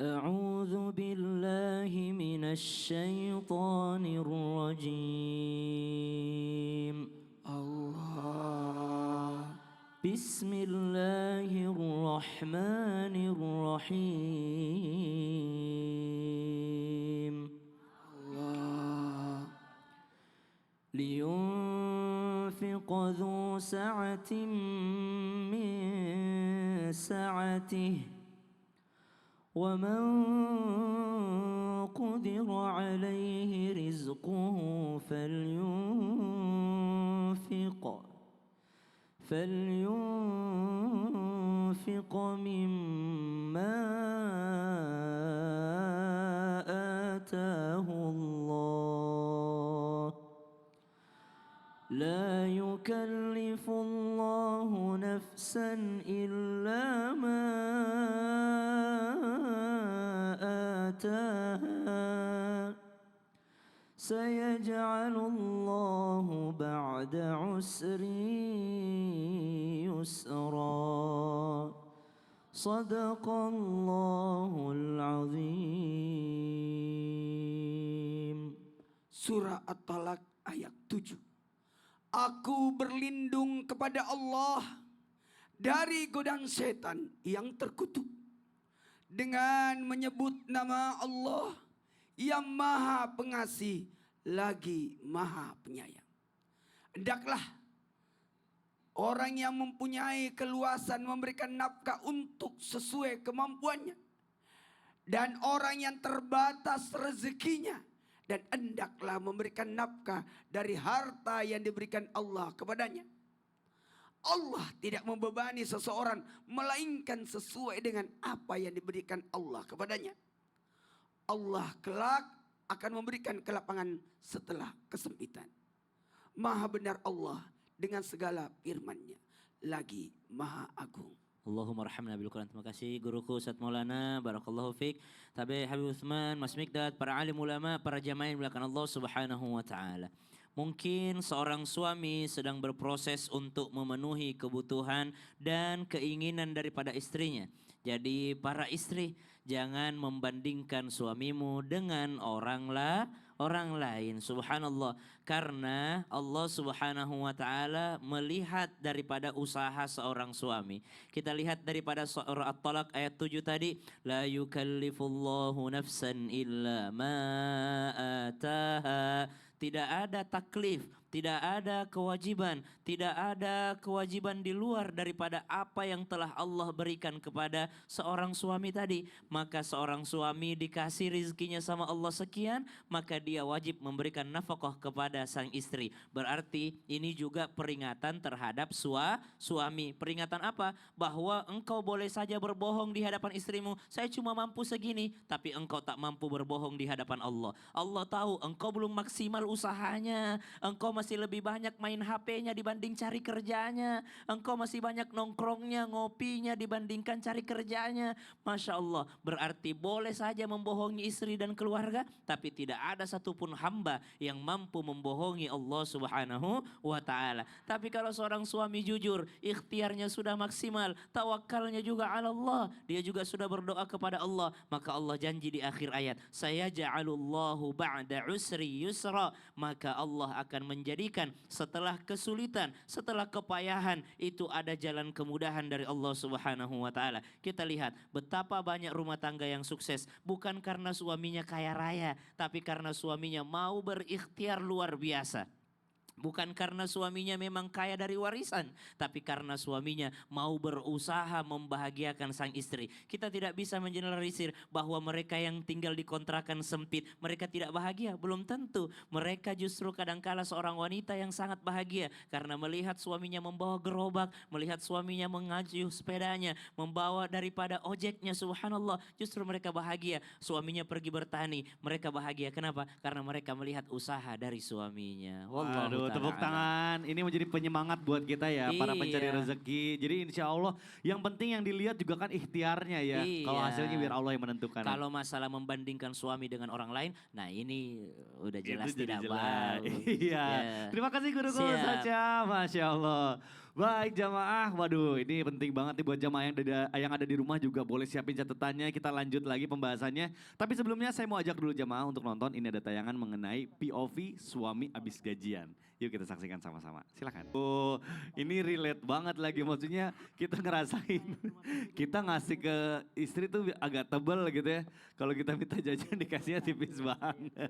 أعوذ بالله من الشيطان الرجيم. Allah. بسم الله الرحمن الرحيم. Allah. لينفق ذو سعة من سعته ومن قدر عليه رزقه فلينفق مما آتاه الله لا يكلف الله نفسا إلا ما آتاها سيجعل الله بعد عسر يسرا صدق الله العظيم. Surah At-Talaq ayat 7. Aku berlindung kepada Allah dari godaan setan yang terkutuk dengan menyebut nama Allah yang Maha Pengasih lagi Maha Penyayang. Hendaklah orang yang mempunyai keluasan memberikan nafkah untuk sesuai kemampuannya, dan orang yang terbatas rezekinya, dan hendaklah memberikan nafkah dari harta yang diberikan Allah kepadanya. Allah tidak membebani seseorang melainkan sesuai dengan apa yang diberikan Allah kepadanya. Allah kelak akan memberikan kelapangan setelah kesempitan. Maha benar Allah dengan segala firman-Nya, lagi Maha Agung. Allahumma rahamna bil Quran. Terima kasih guruku Ustaz Maulana, barakallahu fiik. Tabi Habib Utsman, Mas Mikdad, para alim ulama, para jamaah yang dimuliakan Allah Subhanahu wa taala. Mungkin seorang suami sedang berproses untuk memenuhi kebutuhan dan keinginan daripada istrinya. Jadi para istri, jangan membandingkan suamimu dengan orang lain. Subhanallah. Karena Allah Subhanahu wa taala melihat daripada usaha seorang suami. Kita lihat daripada surah At-Talaq ayat 7 tadi, la yukallifullahu nafsan illa ma ataha. Tidak ada taklif, tidak ada kewajiban di luar daripada apa yang telah Allah berikan kepada seorang suami tadi. Maka seorang suami dikasih rizkinya sama Allah sekian, maka dia wajib memberikan nafkah kepada sang istri. Berarti ini juga peringatan terhadap suami. Peringatan apa? Bahwa engkau boleh saja berbohong di hadapan istrimu. Saya cuma mampu segini, tapi engkau tak mampu berbohong di hadapan Allah. Allah tahu engkau belum maksimal usahanya, engkau masih lebih banyak main HP-nya dibanding cari kerjanya, engkau masih banyak nongkrongnya, ngopinya dibandingkan cari kerjanya. Masya Allah, berarti boleh saja membohongi istri dan keluarga, tapi tidak ada satupun hamba yang mampu membohongi Allah Subhanahu wa taala. Tapi kalau seorang suami jujur, ikhtiarnya sudah maksimal, tawakalnya juga ala Allah, dia juga sudah berdoa kepada Allah, maka Allah janji di akhir ayat, saya ja'alullahu ba'da usri yusra, maka Allah akan menjadikan setelah kesulitan, setelah kepayahan, itu ada jalan kemudahan dari Allah Subhanahu wa taala. Kita lihat betapa banyak rumah tangga yang sukses bukan karena suaminya kaya raya, tapi karena suaminya mau berikhtiar luar biasa. Bukan karena suaminya memang kaya dari warisan, tapi karena suaminya mau berusaha membahagiakan sang istri. Kita tidak bisa mengeneralisir bahwa mereka yang tinggal di kontrakan sempit, mereka tidak bahagia. Belum tentu. Mereka justru kadangkala seorang wanita yang sangat bahagia karena melihat suaminya membawa gerobak, melihat suaminya mengajuh sepedanya, membawa daripada ojeknya, subhanallah. Justru mereka bahagia. Suaminya pergi bertani, mereka bahagia. Kenapa? Karena mereka melihat usaha dari suaminya. Wallahu Tepuk tangan, ini menjadi penyemangat buat kita ya, para pencari Iya. rezeki. Jadi insya Allah yang penting yang dilihat juga kan ikhtiarnya ya. Iya. Kalau hasilnya biar Allah yang menentukan. Kalau masalah membandingkan suami dengan orang lain, nah ini udah jelas Itu jadi tidak jelas. baik. Iya. Ya. Terima kasih guru-guru Siap. saja, Masya Allah. Baik jamaah, waduh ini penting banget nih buat jamaah yang ada di rumah juga boleh siapin catatannya, kita lanjut lagi pembahasannya. Tapi sebelumnya saya mau ajak dulu jamaah untuk nonton, ini ada tayangan mengenai POV suami abis gajian. Yuk kita saksikan sama-sama, silakan. Oh ini relate banget lagi, maksudnya kita ngerasain, kita ngasih ke istri tuh agak tebel gitu ya. Kalau kita minta jajan dikasihnya tipis banget.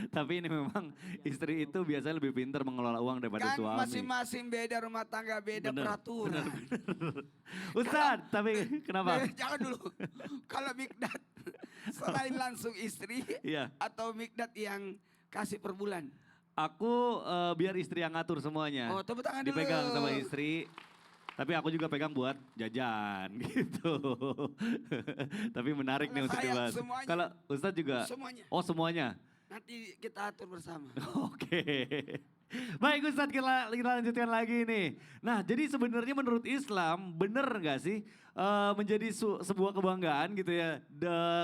Tapi ini memang istri itu biasanya lebih pintar mengelola uang daripada Kan suami. masing-masing beda rumah tangga, beda Bener, peraturan. Ustadz, tapi kenapa? Jangan dulu. Kalau Mikdad selain langsung istri Iya. atau Mikdad yang kasih per bulan. Aku biar istri yang ngatur semuanya. Oh, tepuk tangan dulu. Dipegang sama istri. Tapi aku juga pegang buat jajan gitu. Tapi menarik nih Kalau untuk saya dibahas. semuanya. Kalau Ustadz juga? Semuanya. Oh semuanya? Nanti kita atur bersama. Oke. Baik Ustadz kita lanjutkan lagi nih. Nah jadi sebenarnya menurut Islam bener gak sih menjadi sebuah kebanggaan gitu ya.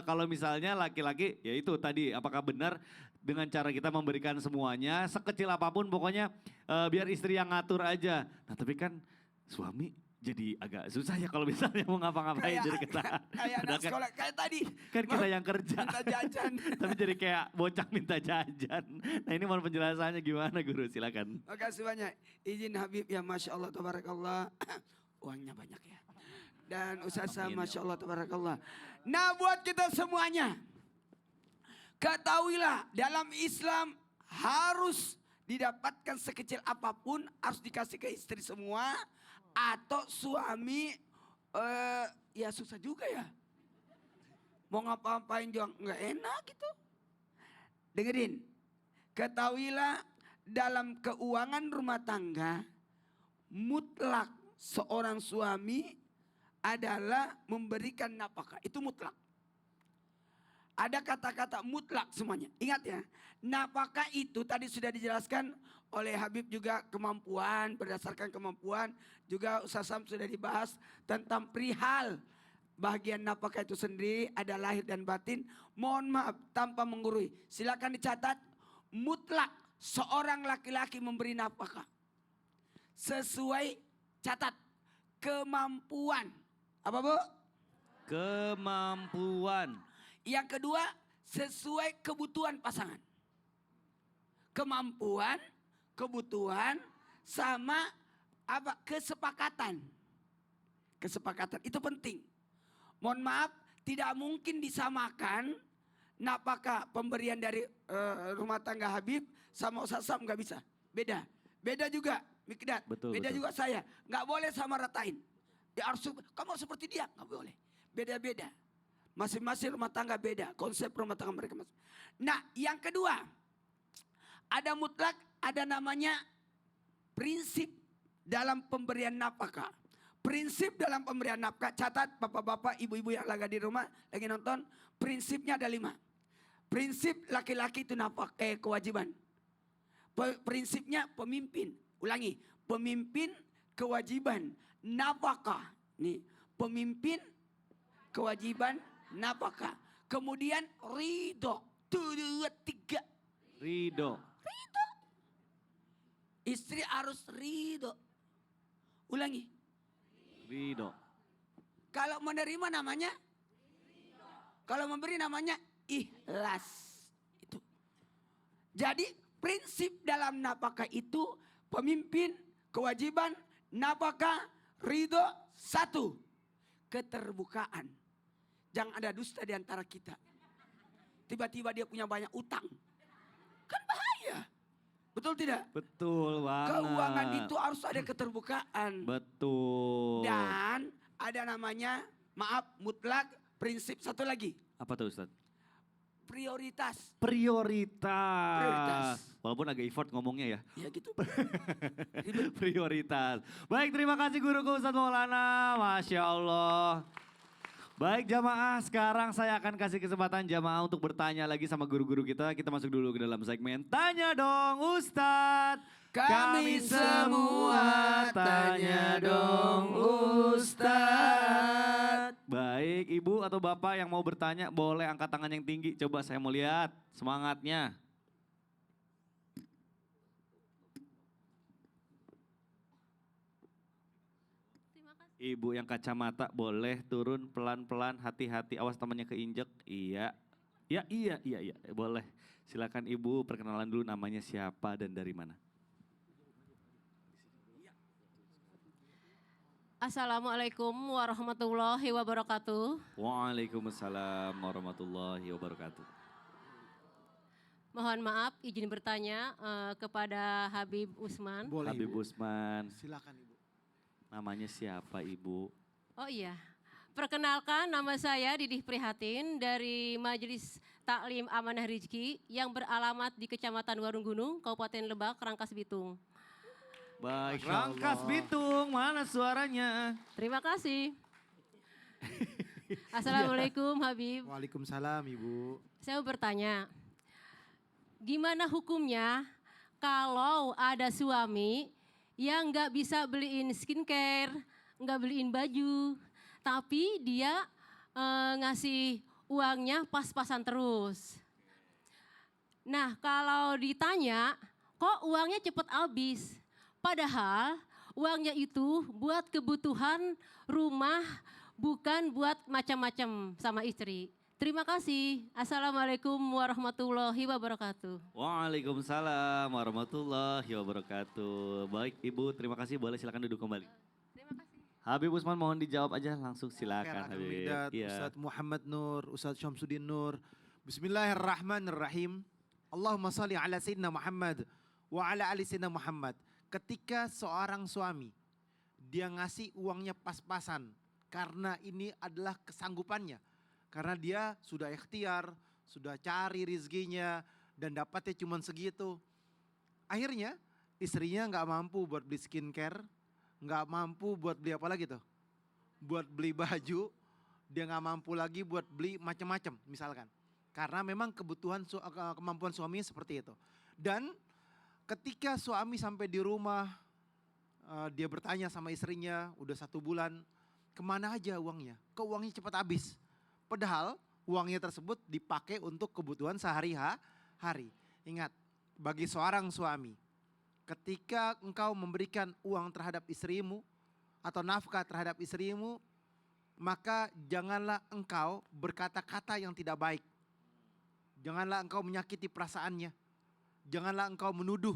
Kalau misalnya laki-laki ya itu tadi apakah benar dengan cara kita memberikan semuanya sekecil apapun pokoknya biar istri yang ngatur aja. Nah tapi kan suami jadi agak susah ya kalau misalnya mau ngapa-ngapain jadi kita. Kayak anak sekolah, kayak tadi. Kan kita yang kerja. Minta jajan. Tapi jadi kayak bocah minta jajan. Nah ini mohon penjelasannya gimana guru silakan. Makasih banyak. Izin Habib ya Masya Allah Tabarakallah. Uangnya banyak ya. Dan Ustazah Amin, ya Masya Allah Tabarakallah. Nah buat kita semuanya. Ketahuilah dalam Islam harus didapatkan sekecil apapun harus dikasih ke istri semua. Atau suami ya susah juga ya. Mau ngapa-ngapain juga nggak enak gitu. Dengerin. Ketahuilah dalam keuangan rumah tangga mutlak seorang suami adalah memberikan nafkah. Itu mutlak. Ada kata-kata mutlak semuanya. Ingat ya, nafkah itu tadi sudah dijelaskan oleh Habib juga kemampuan, berdasarkan kemampuan. Juga Ustaz Sam sudah dibahas tentang perihal bagian nafkah itu sendiri ada lahir dan batin. Mohon maaf tanpa menggurui. Silakan dicatat mutlak seorang laki-laki memberi nafkah. Sesuai catat kemampuan. Apa Bu? Kemampuan. Yang kedua, sesuai kebutuhan pasangan. Kemampuan, kebutuhan, sama apa? Kesepakatan. Kesepakatan itu penting. Mohon maaf, tidak mungkin disamakan nafkah pemberian dari rumah tangga Habib sama Ustaz Sam nggak bisa. Beda. Beda juga Mikdad. Betul, Beda betul. juga saya. Nggak boleh sama ratain. Ya harus, kamu harus seperti dia. Nggak boleh. Beda-beda. Masing-masing rumah tangga beda. Konsep rumah tangga mereka masing. Nah yang kedua. Ada mutlak, ada namanya prinsip dalam pemberian nafkah. Prinsip dalam pemberian nafkah, catat bapak-bapak, ibu-ibu yang lagi di rumah, lagi nonton. Prinsipnya ada 5. Prinsip laki-laki itu nafkah, kewajiban. Prinsipnya pemimpin. Ulangi, pemimpin kewajiban nafkah. Nih, pemimpin kewajiban nafkah. Kemudian ridho. 2, 3. Ridho. Istri harus ridho. Ulangi. Ridho. Kalau menerima namanya kalau memberi namanya ikhlas. Itu. Jadi prinsip dalam nafkah itu pemimpin, kewajiban, nafkah, ridho, 1. Keterbukaan. Jangan ada dusta di antara kita. Tiba-tiba dia punya banyak utang. Kan bahaya. Betul tidak? Betul banget. Keuangan itu harus ada keterbukaan. Betul. Dan ada namanya, maaf, mutlak, prinsip satu lagi. Apa tuh Ustadz? Prioritas. Prioritas. Walaupun agak effort ngomongnya ya. Ya gitu. Prioritas. Baik terima kasih guruku Ustadz Maulana. Masya Allah. Baik jamaah, sekarang saya akan kasih kesempatan jamaah untuk bertanya lagi sama guru-guru kita. Kita masuk dulu ke dalam segmen Tanya Dong Ustadz. Kami semua tanya dong Ustadz. Baik, ibu atau bapak yang mau bertanya boleh angkat tangan yang tinggi. Coba saya mau lihat semangatnya. Ibu yang kacamata boleh turun pelan-pelan, hati-hati, awas temannya keinjek. Iya, iya, boleh. Silakan Ibu perkenalan dulu namanya siapa dan dari mana. Assalamualaikum warahmatullahi wabarakatuh. Waalaikumsalam warahmatullahi wabarakatuh. Mohon maaf izin bertanya kepada Habib Usman. Boleh Habib Ibu. Usman, Silakan Ibu. namanya siapa Ibu? Oh iya, perkenalkan nama saya Didih Prihatin dari Majelis Taklim Amanah Rizki yang beralamat di Kecamatan Warung Gunung, Kabupaten Lebak, Rangkas Bitung. Baik, Masya Rangkas Allah. Bitung, mana suaranya? Terima kasih. Assalamualaikum Habib. Waalaikumsalam Ibu. Saya mau bertanya, gimana hukumnya kalau ada suami yang nggak bisa beliin skincare, nggak beliin baju, tapi dia ngasih uangnya pas-pasan terus. Nah kalau ditanya, kok uangnya cepet habis? Padahal uangnya itu buat kebutuhan rumah, bukan buat macam-macam sama istri. Terima kasih. Assalamualaikum warahmatullahi wabarakatuh. Waalaikumsalam warahmatullahi wabarakatuh. Baik Ibu, terima kasih. Boleh silakan duduk kembali. Terima kasih. Habib Usman mohon dijawab aja langsung silakan Khair, Habib. Widat, Iya. Ustadz Muhammad Nur, Ustadz Syamsuddin Nur. Bismillahirrahmanirrahim. Allahumma salli ala Sayyidina Muhammad wa ala ali Sayyidina Muhammad. Ketika seorang suami, dia ngasih uangnya pas-pasan. Karena ini adalah kesanggupannya. Karena dia sudah ikhtiar, sudah cari rizkinya, dan dapatnya cuma segitu. Akhirnya istrinya nggak mampu buat beli skincare, nggak mampu buat beli apa lagi tuh? Buat beli baju, dia nggak mampu lagi buat beli macam-macam misalkan. Karena memang kemampuan suaminya seperti itu. Dan ketika suami sampai di rumah, dia bertanya sama istrinya udah 1 bulan, kemana aja uangnya? Kok uangnya cepat habis? Padahal uangnya tersebut dipakai untuk kebutuhan sehari-hari. Ingat, bagi seorang suami, ketika engkau memberikan uang terhadap istrimu atau nafkah terhadap istrimu, maka janganlah engkau berkata-kata yang tidak baik. Janganlah engkau menyakiti perasaannya. Janganlah engkau menuduh.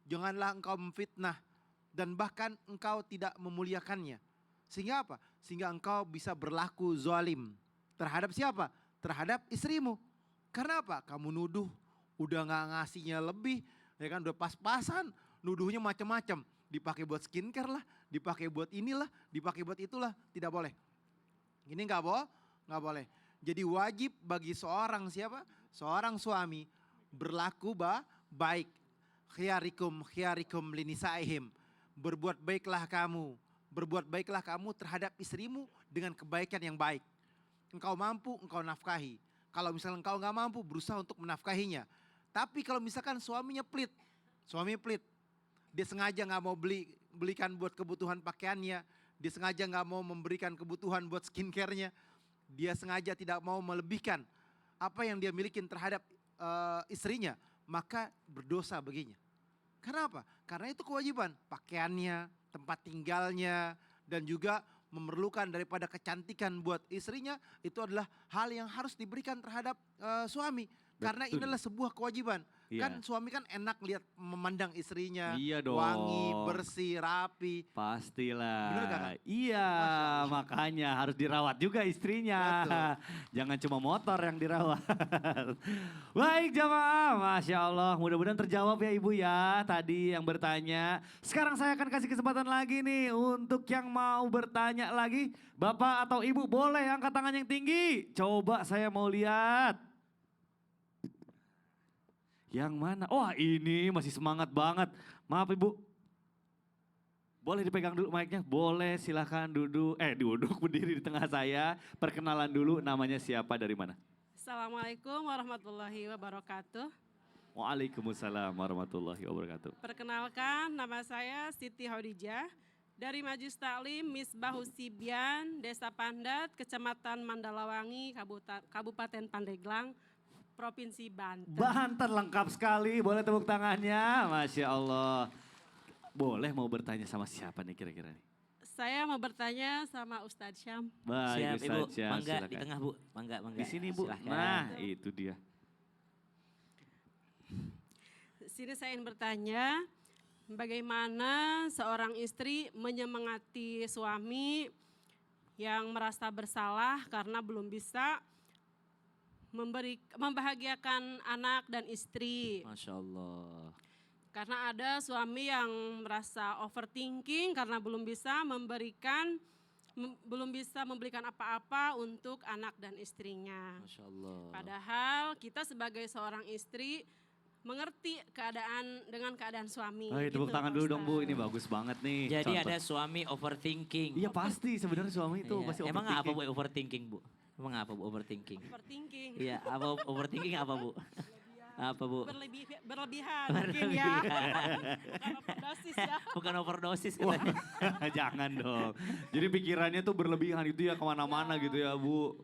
Janganlah engkau memfitnah. Dan bahkan engkau tidak memuliakannya. Sehingga apa? Sehingga engkau bisa berlaku zalim. Terhadap siapa? Terhadap istrimu. Karena apa? Kamu nuduh, udah gak ngasihnya lebih, ya kan udah pas-pasan, nuduhnya macam-macam. Dipakai buat skincare lah, dipakai buat inilah, dipakai buat itulah, tidak boleh. Ini nggak boleh. Jadi wajib bagi seorang siapa? Seorang suami berlaku baik. Khiyarikum linisaihim. Berbuat baiklah kamu terhadap istrimu dengan kebaikan yang baik. Engkau mampu, engkau nafkahi. Kalau misalnya engkau nggak mampu, berusaha untuk menafkahinya. Tapi kalau misalkan suami pelit, dia sengaja nggak mau belikan buat kebutuhan pakaiannya, dia sengaja nggak mau memberikan kebutuhan buat skincare-nya, dia sengaja tidak mau melebihkan apa yang dia milikin terhadap istrinya, maka berdosa baginya. Karena apa? Karena itu kewajiban, pakaiannya, tempat tinggalnya, dan juga memerlukan daripada kecantikan buat istrinya, itu adalah hal yang harus diberikan terhadap suami. Karena Betul. ini adalah sebuah kewajiban. Iya. Kan suami kan enak lihat memandang istrinya, Iya dong. wangi, bersih, rapi. Pastilah. Bener gak, Kak? Iya, makanya harus dirawat juga istrinya. Betul. Jangan cuma motor yang dirawat. Baik jamaah, Masya Allah. Mudah-mudahan terjawab ya Ibu ya tadi yang bertanya. Sekarang saya akan kasih kesempatan lagi nih untuk yang mau bertanya lagi. Bapak atau Ibu boleh angkat tangan yang tinggi. Coba saya mau lihat. Yang mana? Wah ini masih semangat banget. Maaf Ibu. Boleh dipegang dulu mic-nya? Boleh silahkan duduk. Duduk berdiri di tengah saya. Perkenalan dulu namanya siapa dari mana? Assalamualaikum warahmatullahi wabarakatuh. Waalaikumsalam warahmatullahi wabarakatuh. Perkenalkan nama saya Siti Hodijah dari Majelis Taklim Misbahus Sibyan, Desa Pandat, Kecamatan Mandalawangi, Kabupaten Pandeglang, Provinsi Banten. Banten lengkap sekali, boleh tepuk tangannya. Masya Allah. Boleh mau bertanya sama siapa nih kira-kira nih? Saya mau bertanya sama Ustadz Syam. Baik, Siap Ibu, Ustaz Syam, mangga di silakan. tengah Bu, mangga. Di sini Bu. Silahkan. Nah, itu dia. Di sini saya ingin bertanya, bagaimana seorang istri menyemangati suami yang merasa bersalah karena belum bisa membahagiakan anak dan istri. Masya Allah. Karena ada suami yang merasa overthinking karena belum bisa memberikan apa-apa untuk anak dan istrinya. Masya Allah. Padahal kita sebagai seorang istri mengerti dengan keadaan suami. Ayo tepuk gitu, tangan Pak dulu dong Bu, Ustadz. ini bagus banget nih. Jadi contoh. ada suami overthinking. Iya pasti sebenarnya suami itu Iya. pasti Emang apa overthinking. Bu overthinking Bu? Emang apa Bu overthinking? Overthinking. Iya, apa overthinking apa Bu? Apa Bu? Berlebihan mungkin ya. Bukan overdosis ya. Bukan overdosis Wah, katanya. jangan dong. Jadi pikirannya tuh berlebihan gitu ya kemana-mana gitu ya Bu.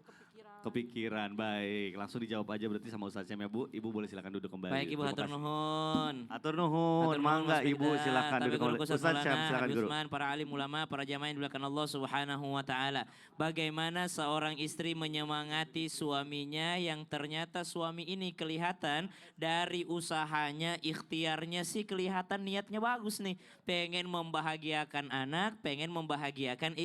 Kepikiran. Kepikiran, baik. Langsung dijawab aja berarti sama Ustaz Syam ya Bu. Ibu boleh silakan duduk kembali. Baik Ibu Terima hatur kasih. nuhun. Atur nuhun, Hatur nuhun, mangga Mas Ibu Firda, silakan Tabi duduk Guru kembali. Ustaz Ustaz Syam Maulana, silakan Habib Guru. Usman, para alim ulama, para jamaah yang dimuliakan Allah Subhanahu wa taala. Bagaimana seorang istri menyemangati suaminya yang ternyata suami ini kelihatan dari usahanya, ikhtiarnya sih kelihatan niatnya bagus nih. Pengen membahagiakan anak, pengen membahagiakan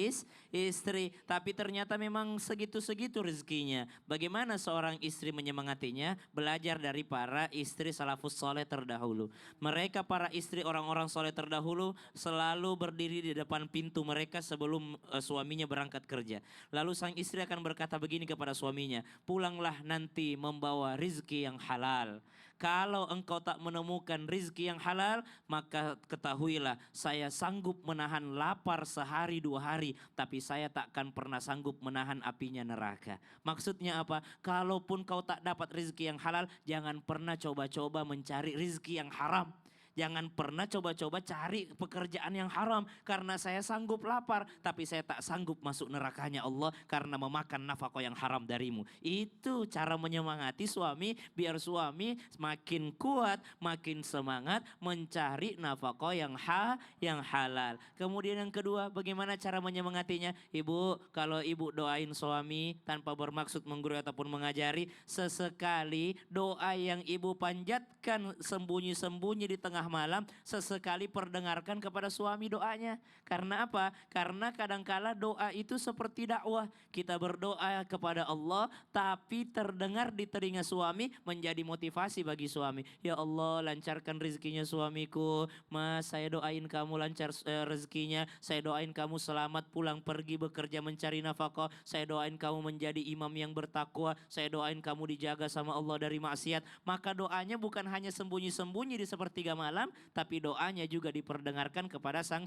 istri, tapi ternyata memang segitu-segitu rezekinya. Bagaimana seorang istri menyemangatinya? Belajar dari para istri salafus soleh terdahulu. Mereka para istri orang-orang soleh terdahulu selalu berdiri di depan pintu mereka sebelum suaminya berangkat kerja. Lalu sang istri akan berkata begini kepada suaminya, pulanglah nanti membawa rizki yang halal. Kalau engkau tak menemukan rizki yang halal, maka ketahuilah saya sanggup menahan lapar sehari 2 hari, tapi saya takkan pernah sanggup menahan apinya neraka. Maksudnya apa? Kalaupun kau tak dapat rizki yang halal, jangan pernah coba-coba mencari rizki yang haram. Jangan pernah coba-coba cari pekerjaan yang haram karena saya sanggup lapar tapi saya tak sanggup masuk nerakanya Allah karena memakan nafkah yang haram darimu. Itu cara menyemangati suami biar suami makin kuat, makin semangat mencari nafkah yang halal. Kemudian yang kedua, bagaimana cara menyemangatinya? Ibu, kalau ibu doain suami tanpa bermaksud menggurui ataupun mengajari, sesekali doa yang ibu panjatkan sembunyi-sembunyi di tengah malam, sesekali perdengarkan kepada suami doanya. Karena apa? Karena kadangkala doa itu seperti dakwah. Kita berdoa kepada Allah, tapi terdengar di telinga suami menjadi motivasi bagi suami. Ya Allah, lancarkan rezekinya suamiku. Mas, saya doain kamu lancar rezekinya. Saya doain kamu selamat pulang pergi bekerja mencari nafkah. Saya doain kamu menjadi imam yang bertakwa. Saya doain kamu dijaga sama Allah dari maksiat. Maka doanya bukan hanya sembunyi-sembunyi di sepertiga malam, tapi doanya juga diperdengarkan kepada sang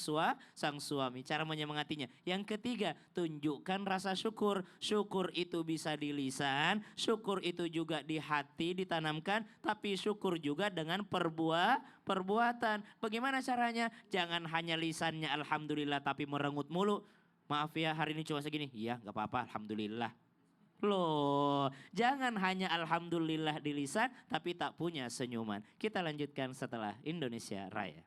suami. Cara menyemangatinya. Yang ketiga, tunjukkan rasa syukur. Syukur itu bisa di lisan, syukur itu juga di hati ditanamkan, tapi syukur juga dengan perbuatan. Bagaimana caranya? Jangan hanya lisannya alhamdulillah tapi merengut mulu. Maaf ya hari ini cuma segini. Iya gak apa-apa alhamdulillah. Loh, jangan hanya alhamdulillah di lisan tapi tak punya senyuman. Kita lanjutkan setelah Indonesia Raya.